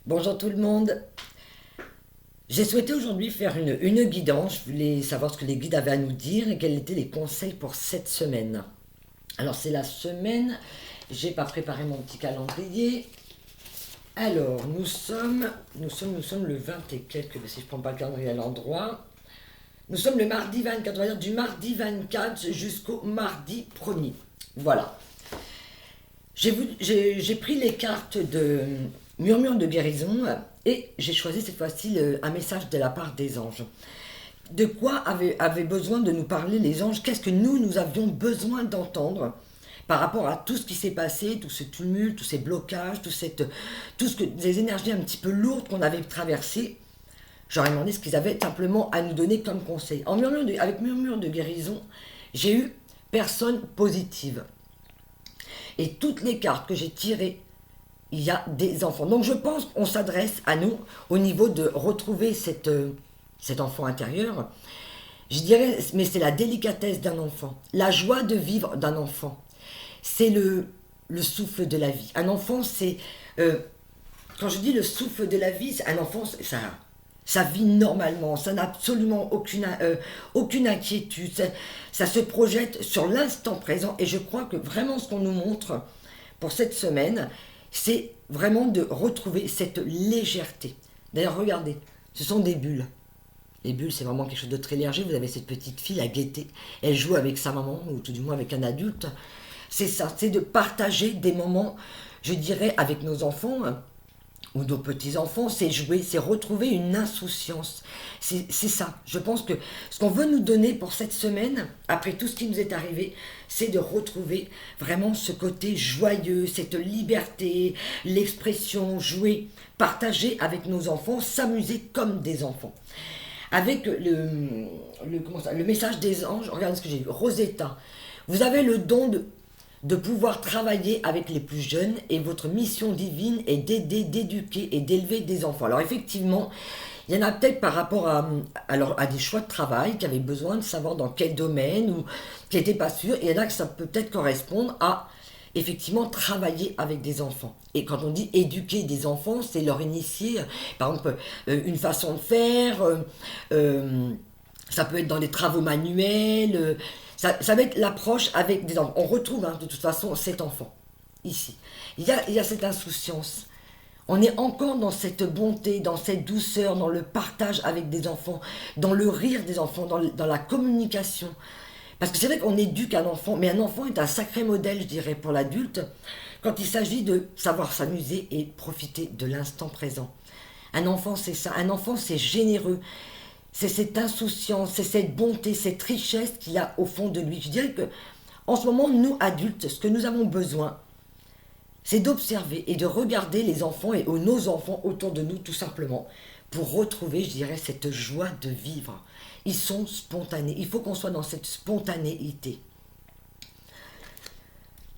Bonjour tout le monde. J'ai souhaité aujourd'hui faire une guidance. Je voulais savoir ce que les guides avaient à nous dire et quels étaient les conseils pour cette semaine. Alors c'est la semaine, j'ai pas préparé mon petit calendrier. Alors nous sommes le 20 et quelques, si je prends pas le calendrier à l'endroit. Nous sommes le mardi 24, on va dire du mardi 24 jusqu'au mardi 1er. Voilà. J'ai pris les cartes de murmure de guérison et j'ai choisi cette fois-ci un message de la part des anges. De quoi avaient besoin de nous parler les anges? Qu'est-ce que nous avions besoin d'entendre par rapport à tout ce qui s'est passé, tout ce tumulte, tous ces blocages, des énergies un petit peu lourdes qu'on avait traversées? J'aurais demandé ce qu'ils avaient simplement à nous donner comme conseil. Avec murmure de guérison, j'ai eu personne positive. Et toutes les cartes que j'ai tirées, il y a des enfants. Donc je pense qu'on s'adresse à nous au niveau de retrouver cet enfant intérieur. Je dirais, mais c'est la délicatesse d'un enfant, la joie de vivre d'un enfant. C'est le souffle de la vie. Un enfant, quand je dis le souffle de la vie, un enfant, ça vit normalement, ça n'a absolument aucune inquiétude, ça se projette sur l'instant présent. Et je crois que vraiment ce qu'on nous montre pour cette semaine, c'est vraiment de retrouver cette légèreté. D'ailleurs, regardez, ce sont des bulles. Les bulles, c'est vraiment quelque chose de très léger. Vous avez cette petite fille à Gaieté, elle joue avec sa maman, ou tout du moins avec un adulte. C'est ça, c'est de partager des moments, je dirais, avec nos enfants, ou nos petits-enfants, c'est jouer, c'est retrouver une insouciance. C'est ça. Je pense que ce qu'on veut nous donner pour cette semaine, après tout ce qui nous est arrivé, c'est de retrouver vraiment ce côté joyeux, cette liberté, l'expression, jouer, partager avec nos enfants, s'amuser comme des enfants. Avec le message des anges, regardez ce que j'ai vu. Rosetta, vous avez le don de pouvoir travailler avec les plus jeunes et votre mission divine est d'aider, d'éduquer et d'élever des enfants. Alors effectivement, il y en a peut-être par rapport à des choix de travail qui avaient besoin de savoir dans quel domaine ou qui n'étaient pas sûrs. Et il y en a que ça peut peut-être correspondre à effectivement travailler avec des enfants. Et quand on dit éduquer des enfants, c'est leur initier, par exemple, une façon de faire, ça peut être dans les travaux manuels, ça va être l'approche avec des enfants. On retrouve de toute façon cet enfant, ici. Il y a cette insouciance. On est encore dans cette bonté, dans cette douceur, dans le partage avec des enfants, dans le rire des enfants, dans la communication. Parce que c'est vrai qu'on éduque un enfant, mais un enfant est un sacré modèle, je dirais, pour l'adulte, quand il s'agit de savoir s'amuser et profiter de l'instant présent. Un enfant, c'est ça. Un enfant, c'est généreux. C'est cette insouciance, c'est cette bonté, cette richesse qu'il a au fond de lui. Je dirais que, en ce moment, nous, adultes, ce que nous avons besoin, c'est d'observer et de regarder les enfants et nos enfants autour de nous, tout simplement, pour retrouver, je dirais, cette joie de vivre. Ils sont spontanés. Il faut qu'on soit dans cette spontanéité.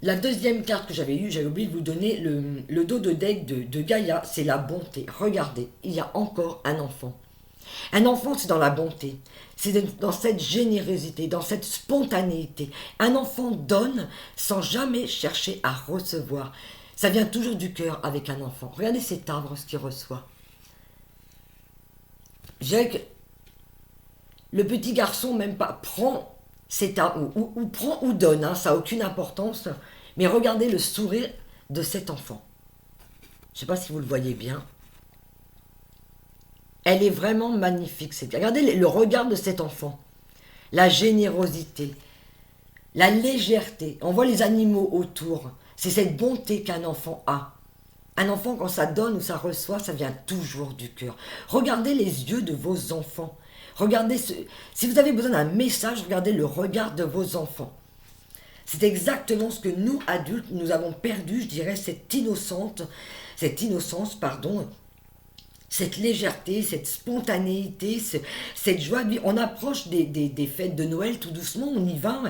La deuxième carte que j'avais eue, j'avais oublié de vous donner le dos de deck de Gaïa, c'est la bonté. Regardez, il y a encore un enfant. Un enfant, c'est dans la bonté, c'est dans cette générosité, dans cette spontanéité. Un enfant donne sans jamais chercher à recevoir. Ça vient toujours du cœur avec un enfant. Regardez cet arbre, ce qu'il reçoit. Je dirais que le petit garçon, même pas, prend cet arbre, ou prend ou donne, ça n'a aucune importance. Mais regardez le sourire de cet enfant. Je ne sais pas si vous le voyez bien. Elle est vraiment magnifique. Regardez le regard de cet enfant. La générosité, la légèreté. On voit les animaux autour. C'est cette bonté qu'un enfant a. Un enfant, quand ça donne ou ça reçoit, ça vient toujours du cœur. Regardez les yeux de vos enfants. Si vous avez besoin d'un message, regardez le regard de vos enfants. C'est exactement ce que nous, adultes, nous avons perdu, je dirais, cette innocence, cette légèreté, cette spontanéité, cette joie de vivre. On approche des fêtes de Noël tout doucement, on y va.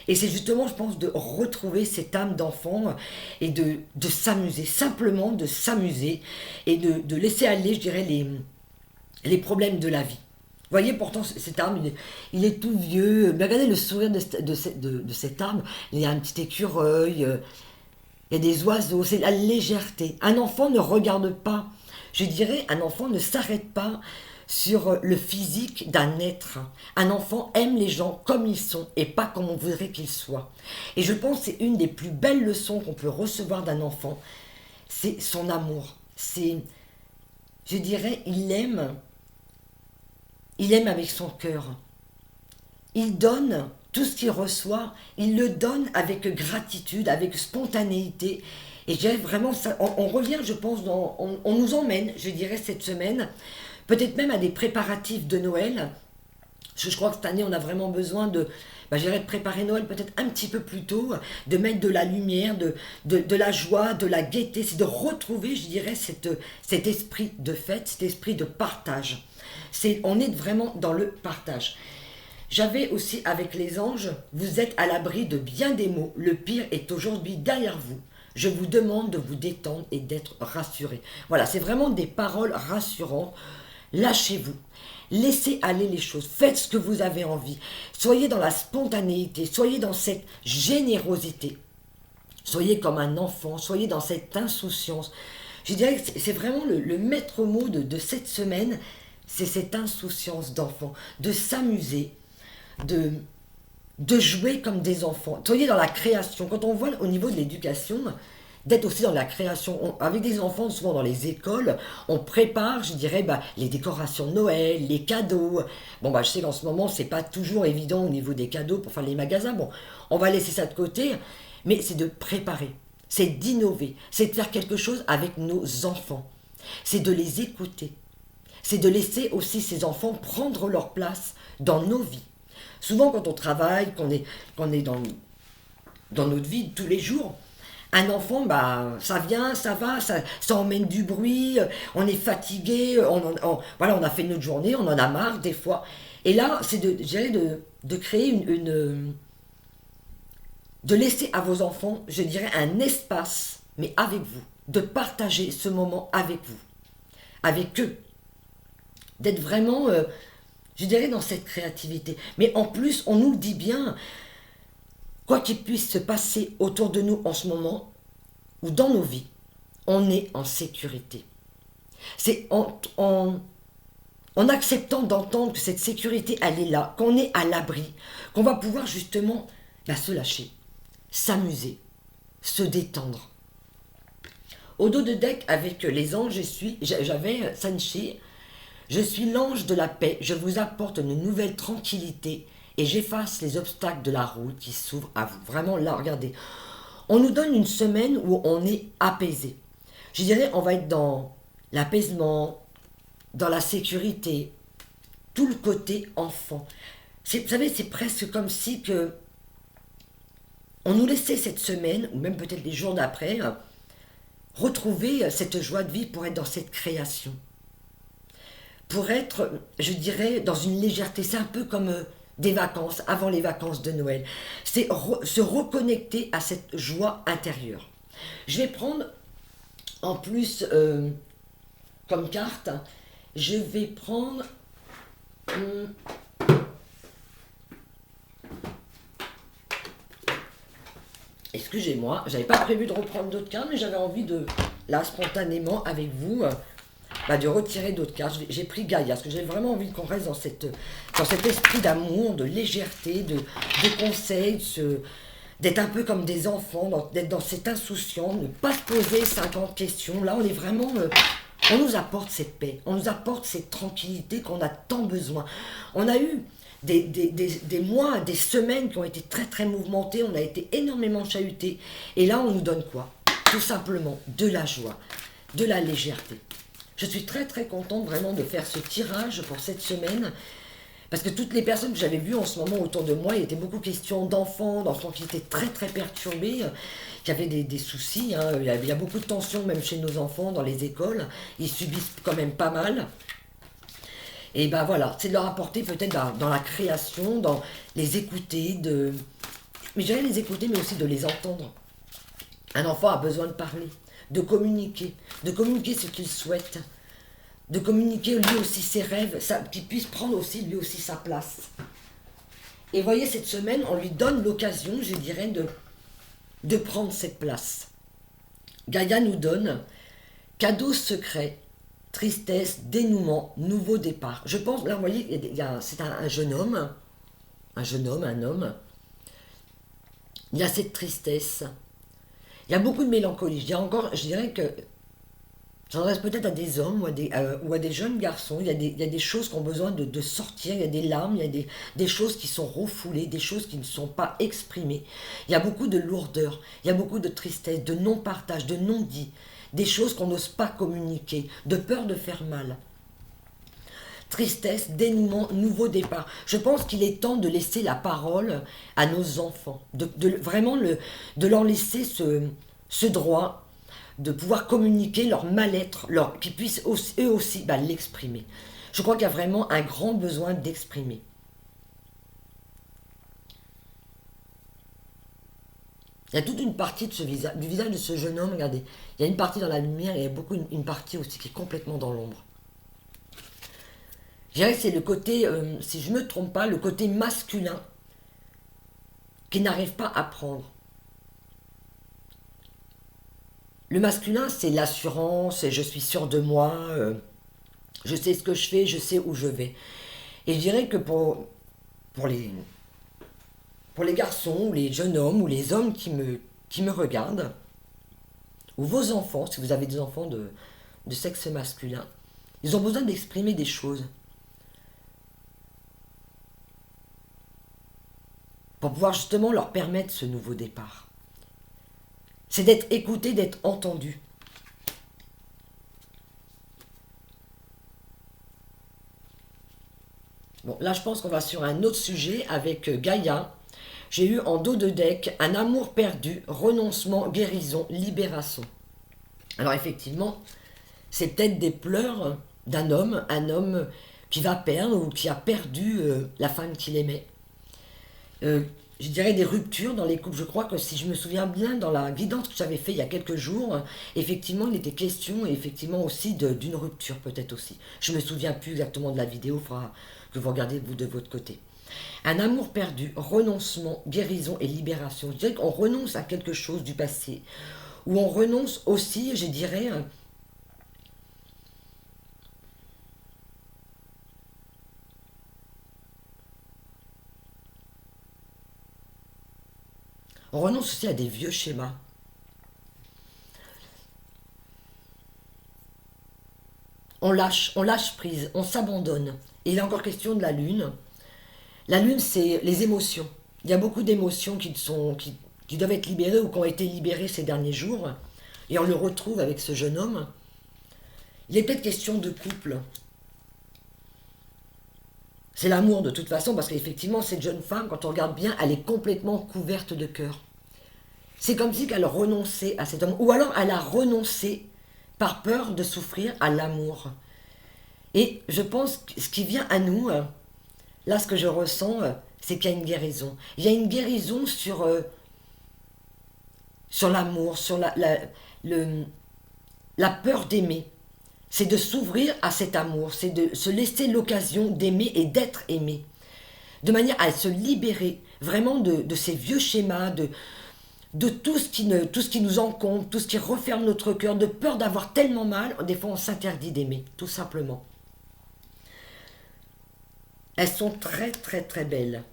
Et c'est justement, je pense, de retrouver cette âme d'enfant et de s'amuser, simplement de s'amuser et de laisser aller, je dirais, les problèmes de la vie. Vous voyez, pourtant, cet arbre, il est tout vieux. Mais regardez le sourire de cet arbre. Il y a un petit écureuil, il y a des oiseaux, c'est la légèreté. Un enfant ne regarde pas Je dirais, un enfant ne s'arrête pas sur le physique d'un être. Un enfant aime les gens comme ils sont et pas comme on voudrait qu'ils soient. Et je pense que c'est une des plus belles leçons qu'on peut recevoir d'un enfant, c'est son amour. C'est, je dirais, il aime avec son cœur. Il donne tout ce qu'il reçoit, il le donne avec gratitude, avec spontanéité. Et je dirais vraiment, ça, on revient, je pense, on nous emmène, je dirais, cette semaine, peut-être même à des préparatifs de Noël. Je crois que cette année, on a vraiment besoin je dirais, de préparer Noël peut-être un petit peu plus tôt, de mettre de la lumière, de la joie, de la gaieté. C'est de retrouver, je dirais, cet esprit de fête, cet esprit de partage. On est vraiment dans le partage. J'avais aussi avec les anges, vous êtes à l'abri de bien des maux, le pire est aujourd'hui derrière vous. Je vous demande de vous détendre et d'être rassurés. Voilà, c'est vraiment des paroles rassurantes. Lâchez-vous, laissez aller les choses, faites ce que vous avez envie. Soyez dans la spontanéité, soyez dans cette générosité. Soyez comme un enfant, soyez dans cette insouciance. Je dirais que c'est vraiment le maître mot de cette semaine, c'est cette insouciance d'enfant, de s'amuser, de jouer comme des enfants. Soyez dans la création. Quand on voit au niveau de l'éducation, d'être aussi dans la création. Avec des enfants, souvent dans les écoles, on prépare, je dirais, les décorations de Noël, les cadeaux. Je sais qu'en ce moment, c'est pas toujours évident au niveau des cadeaux pour faire les magasins. Bon, on va laisser ça de côté, mais c'est de préparer, c'est d'innover, c'est de faire quelque chose avec nos enfants. C'est de les écouter. C'est de laisser aussi ces enfants prendre leur place dans nos vies. Souvent, quand on travaille, qu'on est dans notre vie de tous les jours, un enfant, ça vient, ça va, ça emmène du bruit, on est fatigué, voilà, on a fait notre journée, on en a marre des fois. Et là, c'est de créer de laisser à vos enfants, je dirais, un espace, mais avec vous, de partager ce moment avec vous, avec eux, d'être vraiment, je dirais, dans cette créativité. Mais en plus, on nous le dit bien, quoi qu'il puisse se passer autour de nous en ce moment, ou dans nos vies, on est en sécurité. C'est en acceptant d'entendre que cette sécurité, elle est là, qu'on est à l'abri, qu'on va pouvoir justement se lâcher, s'amuser, se détendre. Au dos de deck, avec les anges, j'avais Sanchi. Je suis l'ange de la paix, je vous apporte une nouvelle tranquillité et j'efface les obstacles de la route qui s'ouvrent à vous. Vraiment, là, regardez. On nous donne une semaine où on est apaisé. Je dirais, on va être dans l'apaisement, dans la sécurité, tout le côté enfant. Vous savez, c'est presque comme si on nous laissait cette semaine, ou même peut-être les jours d'après, retrouver cette joie de vie pour être dans cette création. Pour être, je dirais, dans une légèreté. C'est un peu comme des vacances, avant les vacances de Noël. C'est se reconnecter à cette joie intérieure. Je vais prendre, en plus, comme carte, je vais prendre... Excusez-moi, j'avais pas prévu de reprendre d'autres cartes, mais j'avais envie de, là, spontanément, avec vous... de retirer d'autres cartes. J'ai pris Gaïa, parce que j'ai vraiment envie qu'on reste dans cet esprit d'amour, de légèreté, de conseils, d'être un peu comme des enfants, d'être dans cette insouciance, ne pas se poser 50 questions. Là, on est vraiment... on nous apporte cette paix, on nous apporte cette tranquillité qu'on a tant besoin. On a eu des mois, des semaines qui ont été très très mouvementées, on a été énormément chahutés. Et là, on nous donne quoi? Tout simplement de la joie, de la légèreté. Je suis très très contente vraiment de faire ce tirage pour cette semaine, parce que toutes les personnes que j'avais vues en ce moment autour de moi, il était beaucoup question d'enfants qui étaient très très perturbés, qui avaient des soucis, il y a beaucoup de tensions même chez nos enfants dans les écoles, ils subissent quand même pas mal. Et voilà, c'est de leur apporter peut-être dans la création, dans les écouter, mais je dirais les écouter mais aussi de les entendre. Un enfant a besoin de parler, de communiquer ce qu'il souhaite, de communiquer lui aussi ses rêves, qu'il puisse prendre aussi lui aussi sa place. Et voyez, cette semaine, on lui donne l'occasion, je dirais, de prendre cette place. Gaïa nous donne cadeau secret, tristesse, dénouement, nouveau départ. Je pense, là, vous voyez, c'est un jeune homme, un homme. Il y a cette tristesse. Il y a beaucoup de mélancolie. Je dirais que ça s'adresse peut-être à des hommes ou à des jeunes garçons. Il y a des choses qui ont besoin de sortir. Il y a des larmes, il y a des choses qui sont refoulées, des choses qui ne sont pas exprimées. Il y a beaucoup de lourdeur, il y a beaucoup de tristesse, de non-partage, de non-dit. Des choses qu'on n'ose pas communiquer, de peur de faire mal. Tristesse, dénouement, nouveau départ. Je pense qu'il est temps de laisser la parole à nos enfants, vraiment de leur laisser ce droit de pouvoir communiquer leur mal-être, qu'ils puissent eux aussi l'exprimer. Je crois qu'il y a vraiment un grand besoin d'exprimer. Il y a toute une partie du visage de ce jeune homme, regardez, il y a une partie dans la lumière et il y a beaucoup une partie aussi qui est complètement dans l'ombre. Je dirais que c'est le côté, si je ne me trompe pas, le côté masculin qui n'arrive pas à prendre. Le masculin, c'est l'assurance, je suis sûr de moi, je sais ce que je fais, je sais où je vais. Et je dirais que pour les garçons, ou les jeunes hommes, ou les hommes qui me regardent, ou vos enfants, si vous avez des enfants de sexe masculin, ils ont besoin d'exprimer des choses. Pour pouvoir justement leur permettre ce nouveau départ. C'est d'être écouté, d'être entendu. Bon, là je pense qu'on va sur un autre sujet avec Gaïa. J'ai eu en dos de deck un amour perdu, renoncement, guérison, libération. Alors effectivement, c'est peut-être des pleurs d'un homme, un homme qui va perdre ou qui a perdu la femme qu'il aimait. Je dirais des ruptures dans les couples. Je crois que si je me souviens bien, dans la guidance que j'avais fait il y a quelques jours, effectivement, il était question effectivement aussi d'une rupture peut-être aussi. Je me souviens plus exactement de la vidéo, il faudra que vous regardiez vous de votre côté. Un amour perdu, renoncement, guérison et libération. Je dirais qu'on renonce à quelque chose du passé, ou on renonce aussi, je dirais, on renonce aussi à des vieux schémas. On lâche prise, on s'abandonne. Et il est encore question de la lune. La lune, c'est les émotions. Il y a beaucoup d'émotions qui doivent être libérées ou qui ont été libérées ces derniers jours. Et on le retrouve avec ce jeune homme. Il est peut-être question de couple. C'est l'amour de toute façon, parce qu'effectivement, cette jeune femme, quand on regarde bien, elle est complètement couverte de cœur. C'est comme si elle renonçait à cet homme. Ou alors elle a renoncé par peur de souffrir à l'amour. Et je pense que ce qui vient à nous, là ce que je ressens, c'est qu'il y a une guérison. Il y a une guérison sur l'amour, sur la peur d'aimer. C'est de s'ouvrir à cet amour, c'est de se laisser l'occasion d'aimer et d'être aimé. De manière à se libérer vraiment de ces vieux schémas, de tout ce qui nous encombre, tout ce qui referme notre cœur, de peur d'avoir tellement mal, des fois on s'interdit d'aimer, tout simplement. Elles sont très très très belles.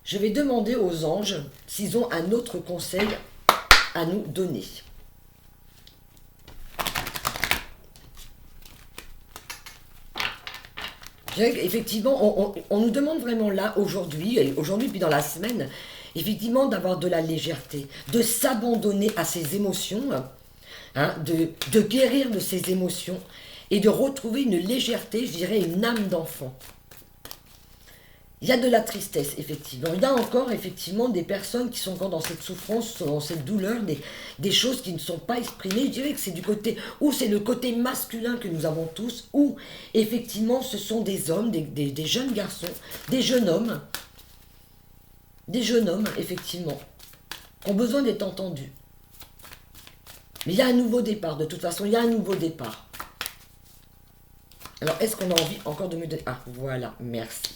Je vais demander aux anges s'ils ont un autre conseil à nous donner. Effectivement, on nous demande vraiment là, aujourd'hui puis dans la semaine, effectivement d'avoir de la légèreté, de s'abandonner à ses émotions, hein, de guérir de ses émotions et de retrouver une légèreté, je dirais une âme d'enfant. Il y a de la tristesse, effectivement. Il y a encore, effectivement, des personnes qui sont encore dans cette souffrance, dans cette douleur, des choses qui ne sont pas exprimées. Je dirais que c'est c'est le côté masculin que nous avons tous, ou, effectivement, ce sont des hommes, des jeunes garçons, des jeunes hommes, effectivement, qui ont besoin d'être entendus. Mais il y a un nouveau départ, de toute façon, il y a un nouveau départ. Alors, est-ce qu'on a envie encore de me donner... Ah, voilà, merci.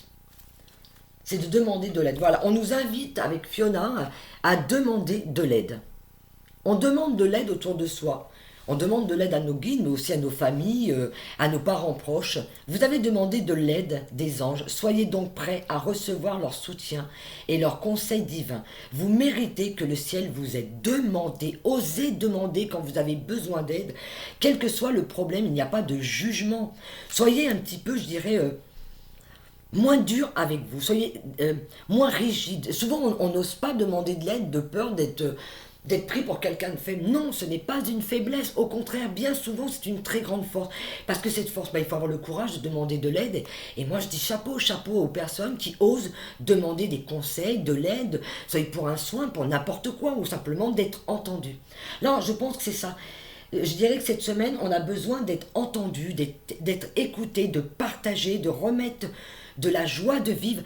C'est de demander de l'aide. Voilà, on nous invite avec Fiona à demander de l'aide. On demande de l'aide autour de soi. On demande de l'aide à nos guides, mais aussi à nos familles, à nos parents proches. Vous avez demandé de l'aide des anges. Soyez donc prêts à recevoir leur soutien et leurs conseils divins. Vous méritez que le ciel vous aide. Demandez, osez demander quand vous avez besoin d'aide. Quel que soit le problème, il n'y a pas de jugement. Soyez un petit peu, je dirais, moins dur avec vous. Soyez moins rigide. Souvent, on n'ose pas demander de l'aide de peur d'être pris pour quelqu'un de faible. Non, ce n'est pas une faiblesse. Au contraire, bien souvent, c'est une très grande force. Parce que cette force, il faut avoir le courage de demander de l'aide. Et moi, je dis chapeau aux personnes qui osent demander des conseils, de l'aide, soit pour un soin, pour n'importe quoi, ou simplement d'être entendu. Là, je pense que c'est ça. Je dirais que cette semaine, on a besoin d'être entendu, d'être écouté, de partager, de remettre de la joie de vivre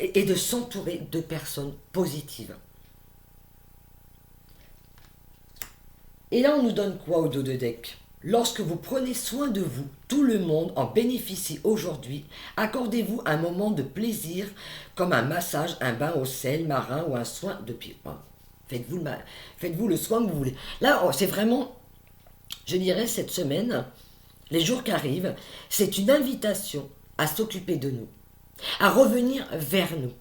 et de s'entourer de personnes positives. Et là, on nous donne quoi au dos de deck? Lorsque vous prenez soin de vous, tout le monde en bénéficie aujourd'hui. Accordez-vous un moment de plaisir, comme un massage, un bain au sel marin ou un soin de pied. Faites-vous le soin que vous voulez. Là, c'est vraiment, je dirais, cette semaine, les jours qui arrivent, c'est une invitation à s'occuper de nous, à revenir vers nous.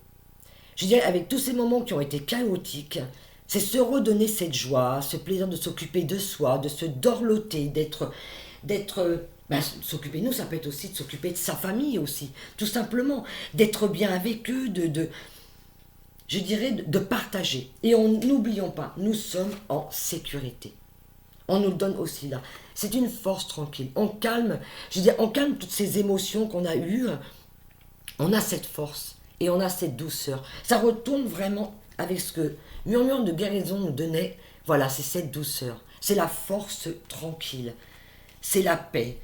Je dirais, avec tous ces moments qui ont été chaotiques, c'est se redonner cette joie, ce plaisir de s'occuper de soi, de se dorloter, s'occuper de nous, ça peut être aussi de s'occuper de sa famille aussi, tout simplement, d'être bien avec eux, je dirais, de partager. Et n'oublions pas, nous sommes en sécurité. On nous le donne aussi là. C'est une force tranquille. On calme toutes ces émotions qu'on a eues. On a cette force et on a cette douceur. Ça retourne vraiment avec ce que Murmure de guérison nous donnait. Voilà, c'est cette douceur. C'est la force tranquille. C'est la paix.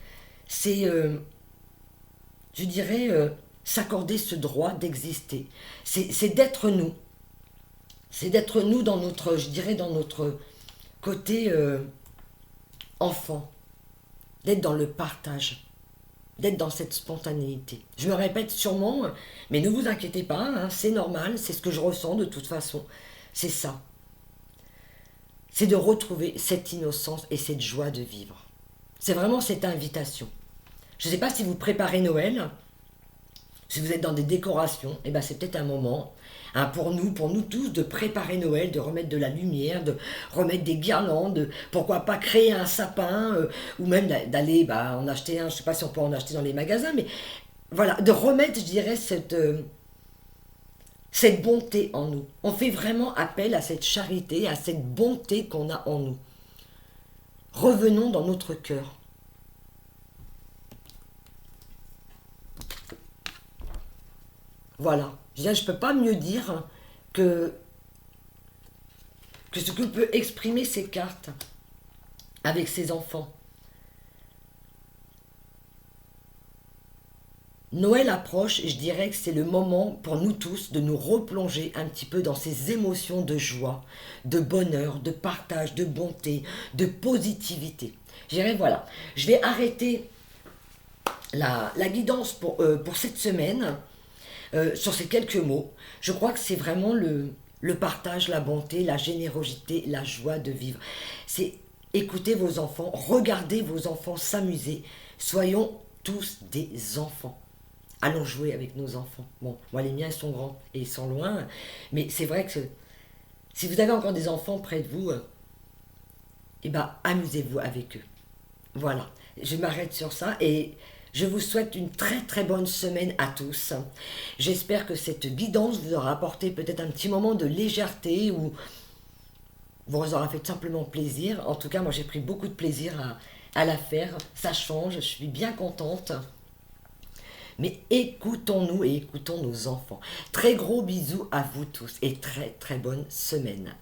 C'est, je dirais, s'accorder ce droit d'exister. C'est d'être nous. C'est d'être nous dans notre, je dirais, dans notre côté enfant. D'être dans le partage. D'être dans cette spontanéité. Je me répète sûrement, mais ne vous inquiétez pas, hein, c'est normal, c'est ce que je ressens de toute façon. C'est ça. C'est de retrouver cette innocence et cette joie de vivre. C'est vraiment cette invitation. Je ne sais pas si vous préparez Noël, si vous êtes dans des décorations, et ben c'est peut-être un moment hein, pour nous tous, de préparer Noël, de remettre de la lumière, de remettre des guirlandes, pourquoi pas créer un sapin, ou même d'aller en acheter un, je ne sais pas si on peut en acheter dans les magasins, mais voilà, de remettre, je dirais, cette bonté en nous. On fait vraiment appel à cette charité, à cette bonté qu'on a en nous. Revenons dans notre cœur. Voilà. Je ne peux pas mieux dire que ce que peut exprimer ces cartes avec ses enfants. Noël approche et je dirais que c'est le moment pour nous tous de nous replonger un petit peu dans ces émotions de joie, de bonheur, de partage, de bonté, de positivité. Je dirais voilà, je vais arrêter la guidance pour cette semaine sur ces quelques mots. Je crois que c'est vraiment le partage, la bonté, la générosité, la joie de vivre. C'est écouter vos enfants, regarder vos enfants s'amuser. Soyons tous des enfants. Allons jouer avec nos enfants. Bon, moi les miens ils sont grands et ils sont loin, mais c'est vrai que si vous avez encore des enfants près de vous, amusez-vous avec eux. Voilà, je m'arrête sur ça et je vous souhaite une très très bonne semaine à tous. J'espère que cette guidance vous aura apporté peut-être un petit moment de légèreté ou vous aura fait simplement plaisir. En tout cas, moi j'ai pris beaucoup de plaisir à la faire. Ça change, je suis bien contente. Mais écoutons-nous et écoutons nos enfants. Très gros bisous à vous tous et très très bonne semaine.